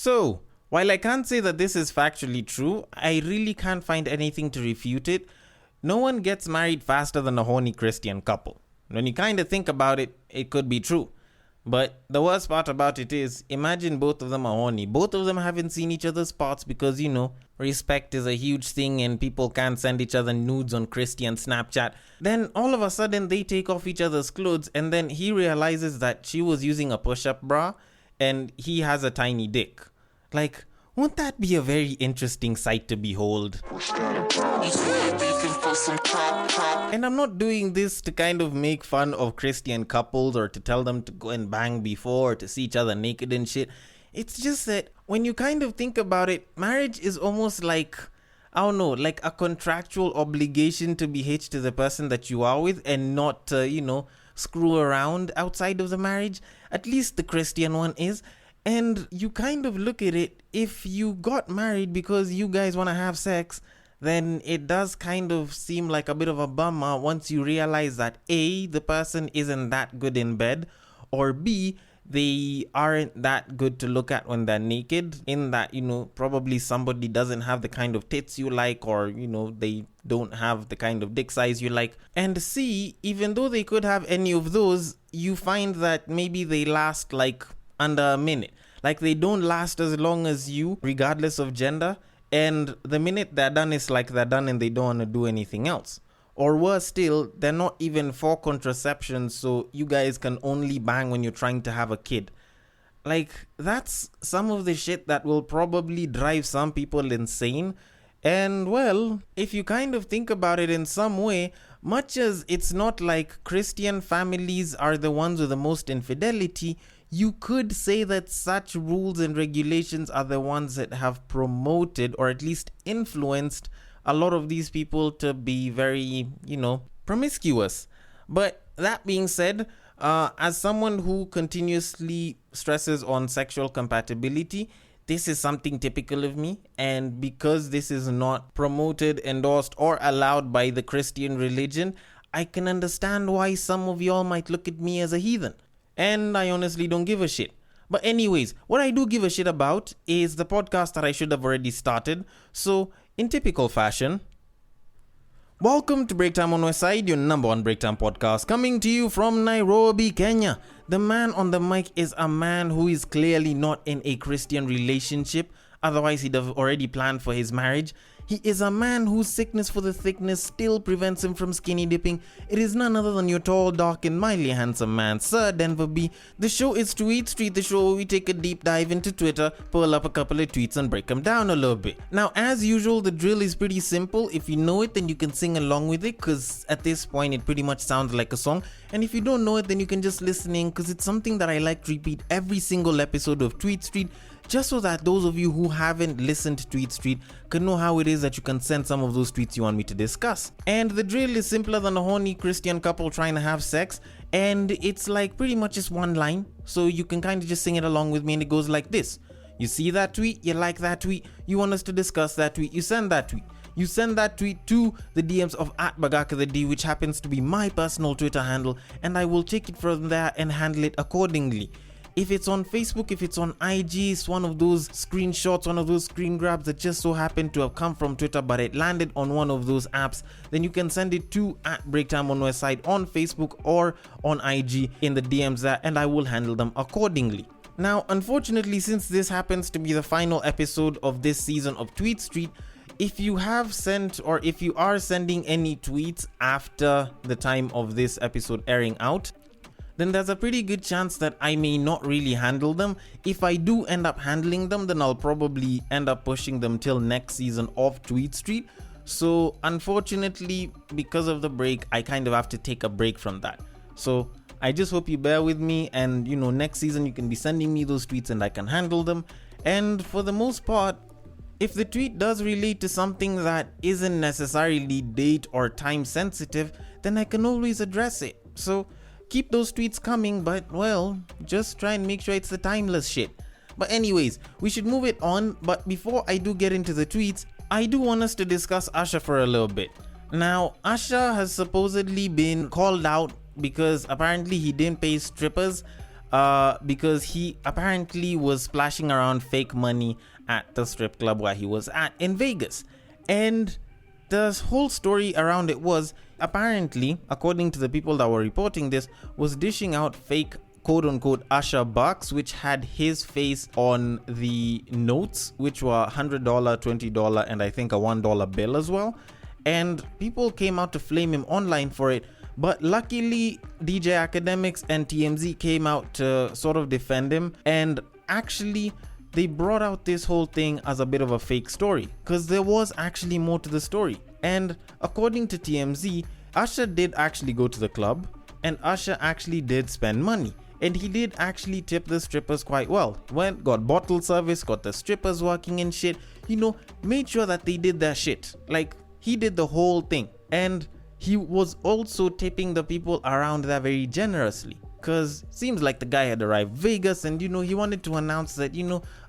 So, while I can't say that this is factually true, I really can't find anything to refute it. No one gets married faster than a horny Christian couple. When you kind of think about it, it could be true. But the worst part about it is, imagine both of them are horny. Both of them haven't seen each other's parts because, respect is a huge thing and people can't send each other nudes on Christian Snapchat. Then all of a sudden they take off each other's clothes and then he realizes that she was using a push-up bra and he has a tiny dick. Like, won't that be a very interesting sight to behold? And I'm not doing this to kind of make fun of Christian couples or to tell them to go and bang before or to see each other naked and shit. It's just that when you kind of think about it, marriage is almost like, I don't know, like a contractual obligation to be hitched to the person that you are with and not, screw around outside of the marriage. At least the Christian one is. And you kind of look at it, if you got married because you guys want to have sex, then it does kind of seem like a bit of a bummer once you realize that A, the person isn't that good in bed, or B, they aren't that good to look at when they're naked, in that, probably somebody doesn't have the kind of tits you like, or, they don't have the kind of dick size you like. And C, even though they could have any of those, you find that maybe they last like under a minute. Like they don't last as long as you, regardless of gender. And the minute they're done, it's like they're done and they don't want to do anything else. Or worse still, they're not even for contraception, so you guys can only bang when you're trying to have a kid. Like, that's some of the shit that will probably drive some people insane. And well, if you kind of think about it in some way, much as it's not like Christian families are the ones with the most infidelity, you could say that such rules and regulations are the ones that have promoted or at least influenced a lot of these people to be very, promiscuous. But that being said, as someone who continuously stresses on sexual compatibility, this is something typical of me. And because this is not promoted, endorsed, or allowed by the Christian religion, I can understand why some of y'all might look at me as a heathen. And I honestly don't give a shit. But anyways, what I do give a shit about is the podcast that I should have already started. So, in typical fashion, welcome to Break Time on West Side, your number one break time podcast, coming to you from Nairobi, Kenya. The man on the mic is a man who is clearly not in a Christian relationship. Otherwise, he'd have already planned for his marriage. He is a man whose sickness for the thickness still prevents him from skinny dipping. It is none other than your tall, dark, and mildly handsome man, Sir Denver B. The show is Tweetstreet, the show where we take a deep dive into Twitter, pull up a couple of tweets, and break them down a little bit. Now, as usual, the drill is pretty simple. If you know it, then you can sing along with it, because at this point, it pretty much sounds like a song. And if you don't know it, then you can just listen in, because it's something that I like to repeat every single episode of Tweetstreet, just so that those of you who haven't listened to Tweetstreet can know how it is that you can send some of those tweets you want me to discuss. And the drill is simpler than a horny Christian couple trying to have sex, and it's like pretty much just one line, so you can kind of just sing it along with me, and it goes like this. You see that tweet, you like that tweet, you want us to discuss that tweet, you send that tweet. You send that tweet to the DMs of @BagakaTheD, which happens to be my personal Twitter handle, and I will take it from there and handle it accordingly. If it's on Facebook, if it's on IG, it's one of those screenshots, one of those screen grabs that just so happened to have come from Twitter, but it landed on one of those apps, then you can send it to @BreakTime on West Side on Facebook or on IG in the DMs there, and I will handle them accordingly. Now, unfortunately, since this happens to be the final episode of this season of Tweetstreet, if you have sent or if you are sending any tweets after the time of this episode airing out, then there's a pretty good chance that I may not really handle them. If I do end up handling them, then I'll probably end up pushing them till next season of Tweetstreet. So unfortunately, because of the break, I kind of have to take a break from that. So I just hope you bear with me, and next season you can be sending me those tweets and I can handle them. And for the most part, if the tweet does relate to something that isn't necessarily date or time sensitive, then I can always address it. So keep those tweets coming, but well, just try and make sure it's the timeless shit. But anyways, we should move it on. But before I do get into the tweets, I do want us to discuss Usher for a little bit. Now, Usher has supposedly been called out because apparently he didn't pay strippers. because he apparently was splashing around fake money at the strip club where he was at in Vegas. And the whole story around it was, apparently, according to the people that were reporting this, was dishing out fake quote-unquote Usher bucks, which had his face on the notes, which were $100, $20, and I think a $1 bill as well. And people came out to flame him online for it. But luckily, DJ Academics and TMZ came out to sort of defend him. And actually, they brought out this whole thing as a bit of a fake story, because there was actually more to the story. And according to TMZ, Usher did actually go to the club, and Usher actually did spend money. And he did actually tip the strippers quite well. Went, got bottle service, got the strippers working and shit. Made sure that they did their shit. Like, he did the whole thing. And he was also tipping the people around there very generously. Because seems like the guy had arrived Vegas and, he wanted to announce that,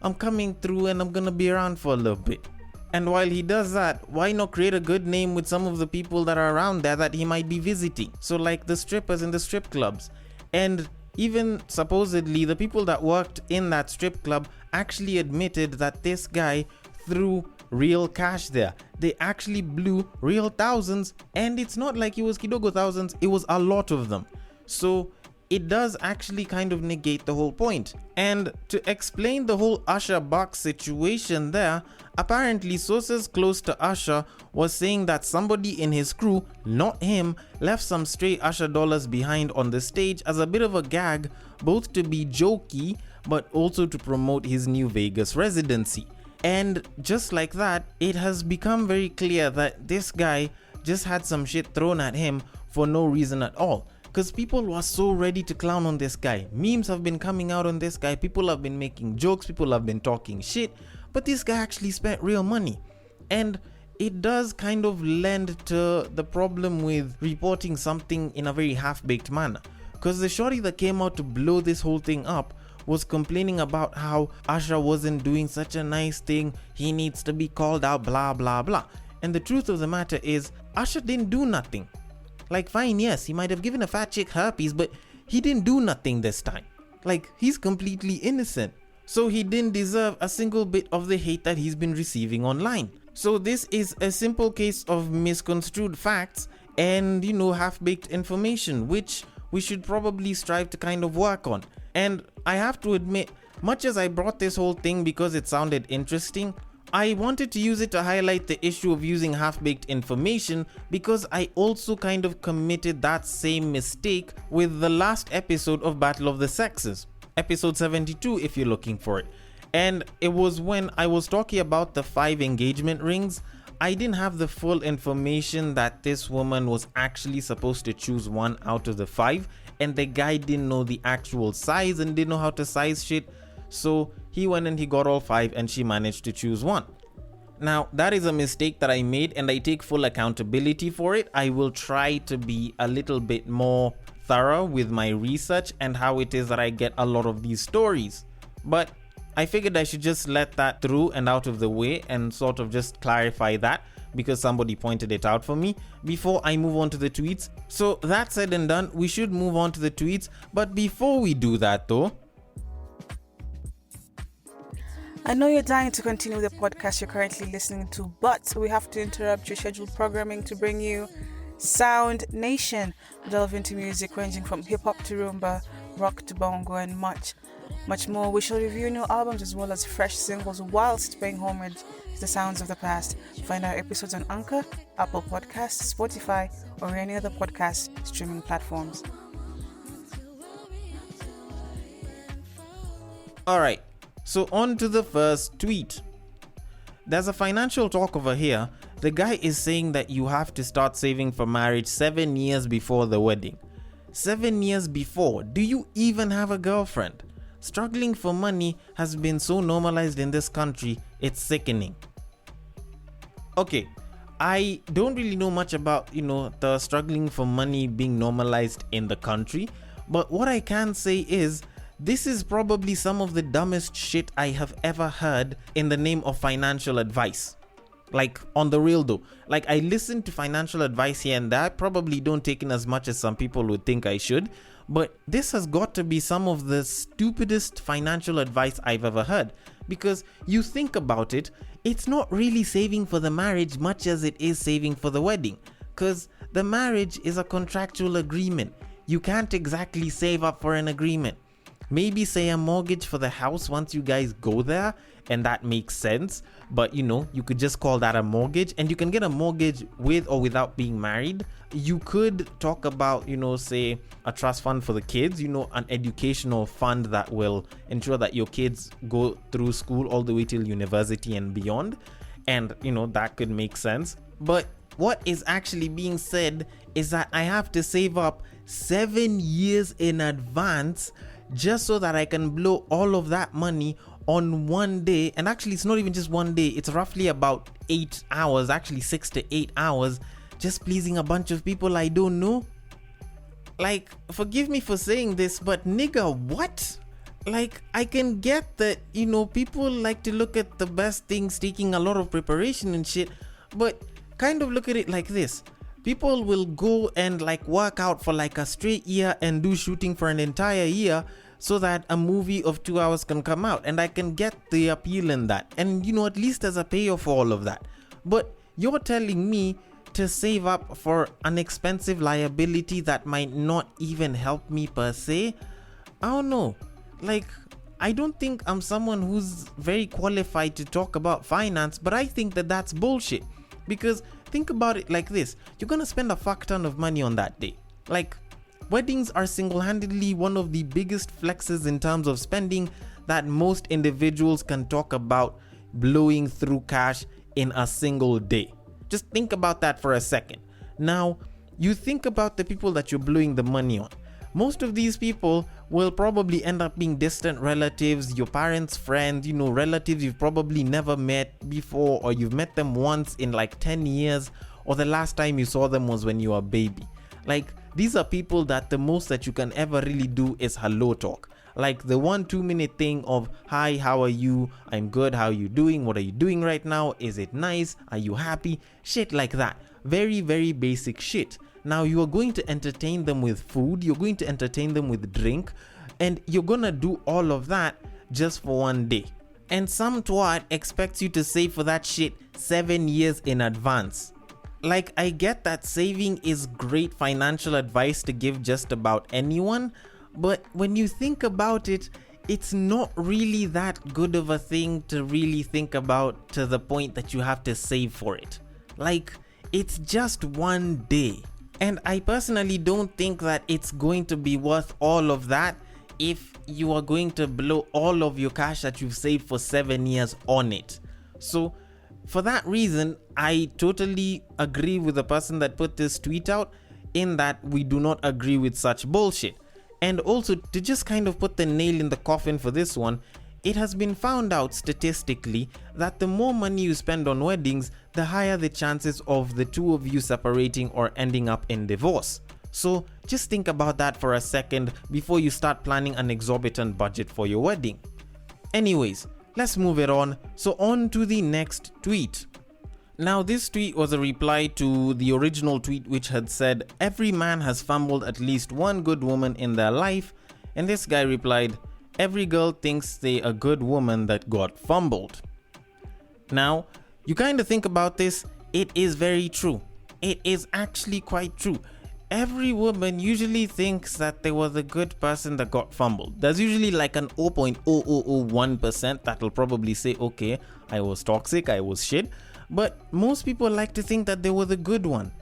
I'm coming through and I'm gonna be around for a little bit. And while he does that, why not create a good name with some of the people that are around there that he might be visiting? So like the strippers in the strip clubs. And even supposedly the people that worked in that strip club actually admitted that this guy threw real cash there. They actually blew real thousands, and it's not like it was Kidogo thousands, it was a lot of them. So it does actually kind of negate the whole point. And to explain the whole Usher box situation there, apparently sources close to Usher was saying that somebody in his crew, not him, left some stray Usher dollars behind on the stage as a bit of a gag, both to be jokey but also to promote his new Vegas residency. And just like that, it has become very clear that this guy just had some shit thrown at him for no reason at all. Because people were so ready to clown on this guy. Memes have been coming out on this guy. People have been making jokes. People have been talking shit. But this guy actually spent real money. And it does kind of lend to the problem with reporting something in a very half-baked manner. Because the shorty that came out to blow this whole thing up was complaining about how Usher wasn't doing such a nice thing. He needs to be called out, blah, blah, blah. And the truth of the matter is, Usher didn't do nothing. Like, fine, yes, he might have given a fat chick herpes, but he didn't do nothing this time. Like, he's completely innocent. So he didn't deserve a single bit of the hate that he's been receiving online. So this is a simple case of misconstrued facts and, half-baked information, which we should probably strive to kind of work on. And I have to admit, much as I brought this whole thing because it sounded interesting, I wanted to use it to highlight the issue of using half-baked information because I also kind of committed that same mistake with the last episode of Battle of the Sexes, episode 72 if you're looking for it. And it was when I was talking about the 5 engagement rings. I didn't have the full information that this woman was actually supposed to choose one out of the 5, and the guy didn't know the actual size and didn't know how to size shit. So he went and he got all 5 and she managed to choose one. Now that is a mistake that I made and I take full accountability for it. I will try to be a little bit more thorough with my research and how it is that I get a lot of these stories. But I figured I should just let that through and out of the way and sort of just clarify that because somebody pointed it out for me before I move on to the tweets. So that said and done, we should move on to the tweets. But before we do that though, I know you're dying to continue the podcast you're currently listening to, but we have to interrupt your scheduled programming to bring you Sound Nation. We delve into music ranging from hip-hop to rumba, rock to bongo, and much more. We shall review new albums as well as fresh singles whilst paying homage to the sounds of the past. Find our episodes on Anchor, Apple Podcasts, Spotify, or any other podcast streaming platforms. Alright, so on to the first tweet. There's a financial talk over here. The guy is saying that you have to start saving for marriage 7 years before the wedding. 7 years before? Do you even have a girlfriend? Struggling for money has been so normalized in this country, it's sickening. Okay, I don't really know much about, the struggling for money being normalized in the country, but what I can say is this is probably some of the dumbest shit I have ever heard in the name of financial advice. Like, on the real though, like, I listen to financial advice here and there. I probably don't take in as much as some people would think I should, but this has got to be some of the stupidest financial advice I've ever heard. Because you think about it, it's not really saving for the marriage much as it is saving for the wedding. Because the marriage is a contractual agreement. You can't exactly save up for an agreement. Maybe say a mortgage for the house once you guys go there, and that makes sense. But you could just call that a mortgage, and you can get a mortgage with or without being married. You could talk about, say a trust fund for the kids, an educational fund that will ensure that your kids go through school all the way till university and beyond. And, that could make sense. But what is actually being said is that I have to save up 7 years in advance just so that I can blow all of that money on one day. And actually, it's not even just one day, it's roughly about 8 hours, actually 6 to 8 hours, just pleasing a bunch of people I don't know. Like, forgive me for saying this, but nigga, what? Like, I can get that, people like to look at the best things taking a lot of preparation and shit, but kind of look at it like this. People will go and work out for a straight year and do shooting for an entire year so that a movie of 2 hours can come out, and I can get the appeal in that, and at least as a payoff for all of that. But you're telling me to save up for an expensive liability that might not even help me per se? I don't know. I don't think I'm someone who's very qualified to talk about finance, but I think that that's bullshit. Because think about it like this, you're gonna spend a fuck ton of money on that day. Weddings are single-handedly one of the biggest flexes in terms of spending that most individuals can talk about blowing through cash in a single day. Just think about that for a second. Now, you think about the people that you're blowing the money on. Most of these people will probably end up being distant relatives, your parents' friends, relatives you've probably never met before, or you've met them once in 10 years, or the last time you saw them was when you were a baby. These are people that the most that you can ever really do is hello talk. The 1-2 minute thing of, hi, how are you? I'm good, how are you doing? What are you doing right now? Is it nice? Are you happy? Shit like that. Very, very basic shit. Now you are going to entertain them with food, you're going to entertain them with drink, and you're gonna do all of that just for one day. And some twat expects you to save for that shit 7 years in advance. I get that saving is great financial advice to give just about anyone, but when you think about it, it's not really that good of a thing to really think about to the point that you have to save for it. It's just one day. And I personally don't think that it's going to be worth all of that if you are going to blow all of your cash that you've saved for 7 years on it. So for that reason, I totally agree with the person that put this tweet out, in that we do not agree with such bullshit. And also, to just kind of put the nail in the coffin for this one, it has been found out statistically that the more money you spend on weddings, the higher the chances of the two of you separating or ending up in divorce. So just think about that for a second before you start planning an exorbitant budget for your wedding. Anyways, let's move it on. So on to the next tweet. Now this tweet was a reply to the original tweet, which had said, every man has fumbled at least one good woman in their life. And this guy replied, every girl thinks they a good woman that got fumbled. Now, you kind of think about this, it is very true. It is actually quite true. Every woman usually thinks that they were the good person that got fumbled. There's usually an 0.0001% that will probably say, okay, I was toxic, I was shit. But most people like to think that they were the good one.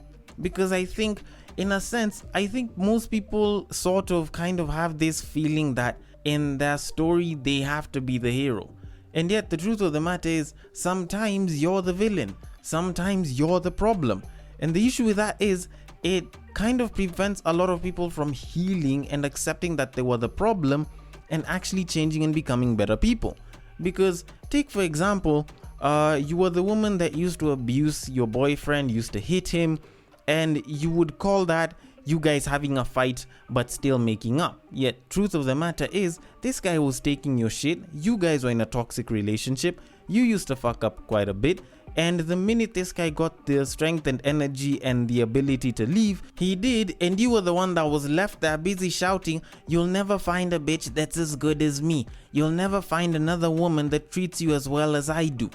Because I think, in a sense, most people sort of kind of have this feeling that in their story they have to be the hero. And yet the truth of the matter is, sometimes you're the villain, sometimes you're the problem. And the issue with that is, it kind of prevents a lot of people from healing and accepting that they were the problem and actually changing and becoming better people. Because take for example, you were the woman that used to abuse your boyfriend, used to hit him, and you would call that you guys having a fight but still making up. Yet truth of the matter is, this guy was taking your shit, you guys were in a toxic relationship, you used to fuck up quite a bit, And the minute this guy got the strength and energy and the ability to leave, he did, and you were the one that was left there busy shouting, "You'll never find a bitch that's as good as me. You'll never find another woman that treats you as well as I do."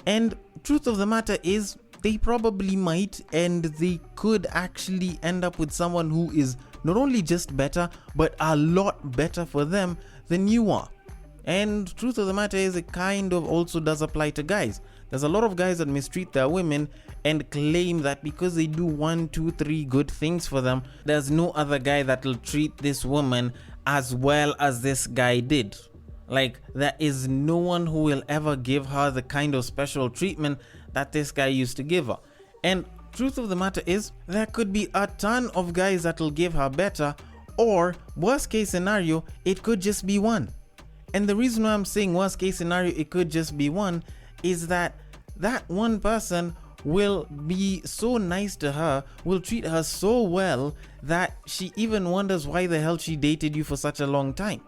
And truth of the matter is, they probably might, and they could actually end up with someone who is not only just better, but a lot better for them than you are. And truth of the matter is, it kind of also does apply to guys. There's a lot of guys that mistreat their women and claim that because they do 1, 2, 3 good things for them, there's no other guy that'll treat this woman as well as this guy did. Like, there is no one who will ever give her the kind of special treatment that this guy used to give her. And truth of the matter is, there could be a ton of guys that'll give her better, or worst case scenario, it could just be one. And the reason why I'm saying worst case scenario, it could just be one, is that one person will be so nice to her, will treat her so well that she even wonders why the hell she dated you for such a long time.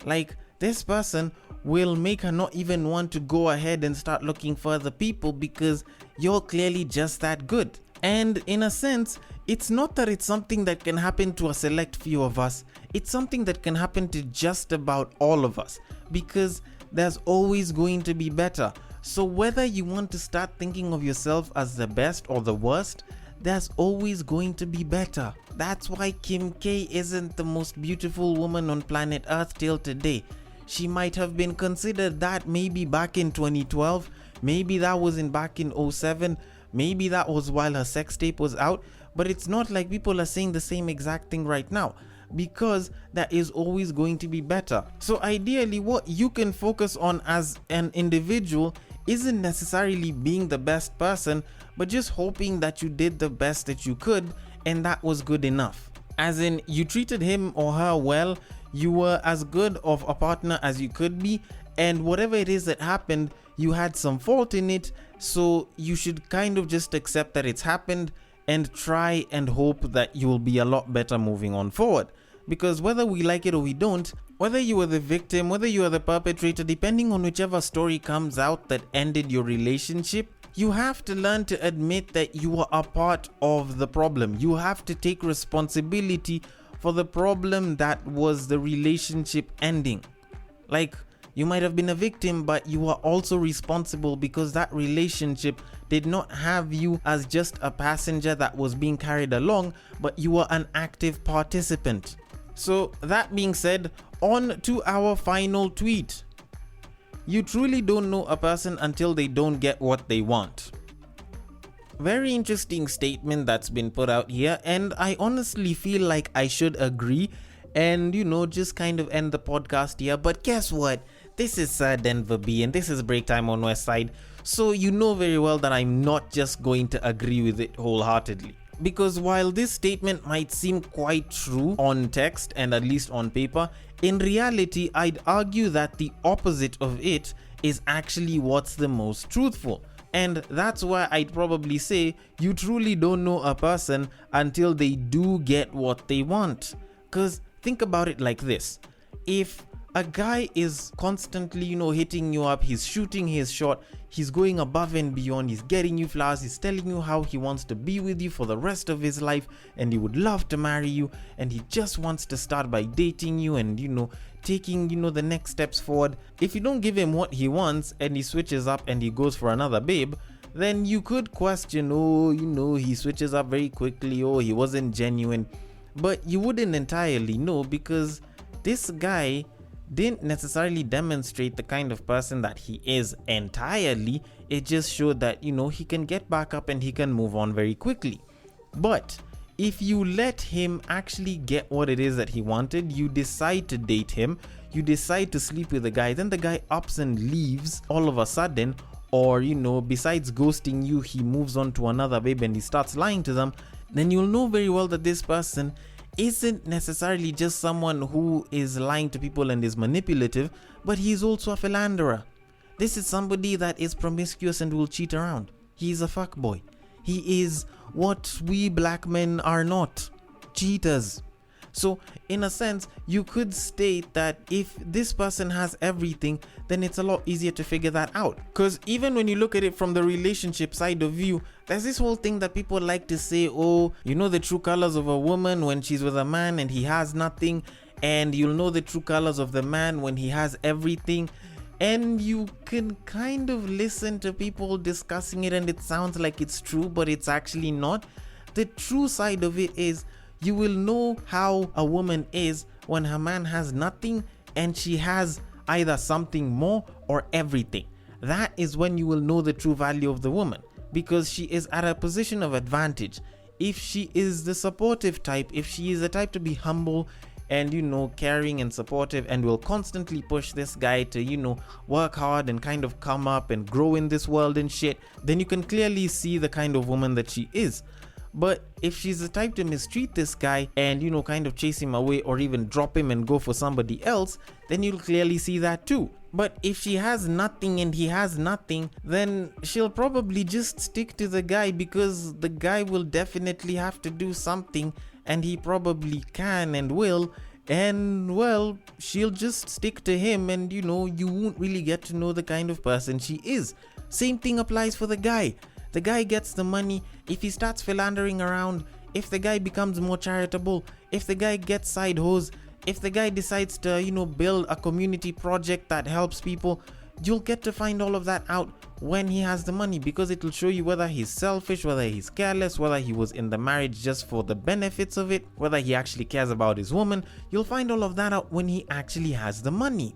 Like, this person will make her not even want to go ahead and start looking for other people because you're clearly just that good. And in a sense, it's not that it's something that can happen to a select few of us. It's something that can happen to just about all of us, because there's always going to be better. So whether you want to start thinking of yourself as the best or the worst, there's always going to be better. That's why Kim K isn't the most beautiful woman on planet Earth till today. She might have been considered that maybe back in 2012, maybe that was back in 07, maybe that was while her sex tape was out, but it's not like people are saying the same exact thing right now, because that is always going to be better. So ideally, what you can focus on as an individual isn't necessarily being the best person, but just hoping that you did the best that you could and that was good enough. As in, you treated him or her well, you were as good of a partner as you could be, and whatever it is that happened, you had some fault in it, so you should kind of just accept that it's happened and try and hope that you will be a lot better moving on forward. Because whether we like it or we don't, whether you were the victim, whether you are the perpetrator, depending on whichever story comes out that ended your relationship, you have to learn to admit that you are a part of the problem. You have to take responsibility for the problem that was the relationship ending. Like, you might have been a victim, but you are also responsible because that relationship did not have you as just a passenger that was being carried along, but you were an active participant. So that being said, on to our final tweet. You truly don't know a person until they don't get what they want. Very interesting statement that's been put out here, and I honestly feel like I should agree and, just kind of end the podcast here. But guess what? This is Denver B, and this is Break Time on West Side. So you know very well that I'm not just going to agree with it wholeheartedly. Because while this statement might seem quite true on text and at least on paper, in reality, I'd argue that the opposite of it is actually what's the most truthful. And that's why I'd probably say you truly don't know a person until they do get what they want. Because think about it like this. If a guy is constantly, hitting you up, he's shooting his shot, he's going above and beyond, he's getting you flowers, he's telling you how he wants to be with you for the rest of his life and he would love to marry you, and he just wants to start by dating you and, taking, the next steps forward. If you don't give him what he wants and he switches up and he goes for another babe, then you could question, he switches up very quickly, he wasn't genuine. But you wouldn't entirely know, because this guy didn't necessarily demonstrate the kind of person that he is entirely. It just showed that, he can get back up and he can move on very quickly. But if you let him actually get what it is that he wanted, you decide to date him, you decide to sleep with the guy, then the guy ups and leaves all of a sudden, or, besides ghosting you, he moves on to another babe and he starts lying to them, then you'll know very well that this person isn't necessarily just someone who is lying to people and is manipulative, but he's also a philanderer. This is somebody that is promiscuous and will cheat around. He's a fuckboy. He is what we black men are not, cheaters. So in a sense, you could state that if this person has everything, then it's a lot easier to figure that out. Because even when you look at it from the relationship side of view, there's this whole thing that people like to say, oh, you know the true colors of a woman when she's with a man and he has nothing, and you'll know the true colors of the man when he has everything. And you can kind of listen to people discussing it and it sounds like it's true, but it's actually not. The true side of it is you will know how a woman is when her man has nothing and she has either something more or everything. That is when you will know the true value of the woman, because she is at a position of advantage. If she is the supportive type, if she is the type to be humble and, caring and supportive and will constantly push this guy to, work hard and kind of come up and grow in this world and shit, then you can clearly see the kind of woman that she is. But if she's the type to mistreat this guy and, kind of chase him away or even drop him and go for somebody else, then you'll clearly see that too. But if she has nothing and he has nothing, then she'll probably just stick to the guy, because the guy will definitely have to do something, and he probably can and will. And well, she'll just stick to him, and you won't really get to know the kind of person she is. Same thing applies for the guy. The guy gets the money. If he starts philandering around, if the guy becomes more charitable, if the guy gets side hose, if the guy decides to, build a community project that helps people, you'll get to find all of that out when he has the money, because it will show you whether he's selfish, whether he's careless, whether he was in the marriage just for the benefits of it, whether he actually cares about his woman. You'll find all of that out when he actually has the money.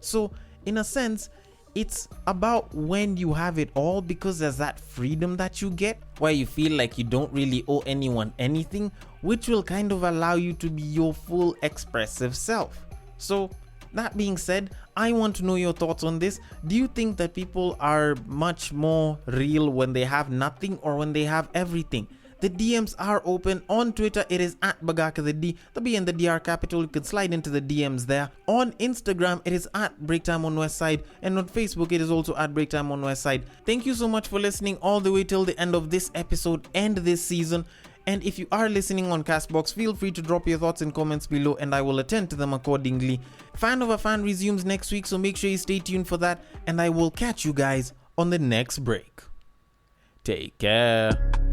So in a sense, it's about when you have it all, because there's that freedom that you get where you feel like you don't really owe anyone anything, which will kind of allow you to be your full expressive self. So that being said, I want to know your thoughts on this. Do you think that people are much more real when they have nothing or when they have everything? The DMs are open. On Twitter, it is at Bagaka the D. The B and the D are capital. You can slide into the DMs there. On Instagram, it is at Breaktime on Westside. And on Facebook, it is also at Breaktime on Westside. Thank you so much for listening all the way till the end of this episode and this season. And if you are listening on Castbox, feel free to drop your thoughts and comments below and I will attend to them accordingly. Fan of a Fan resumes next week, so make sure you stay tuned for that. And I will catch you guys on the next break. Take care.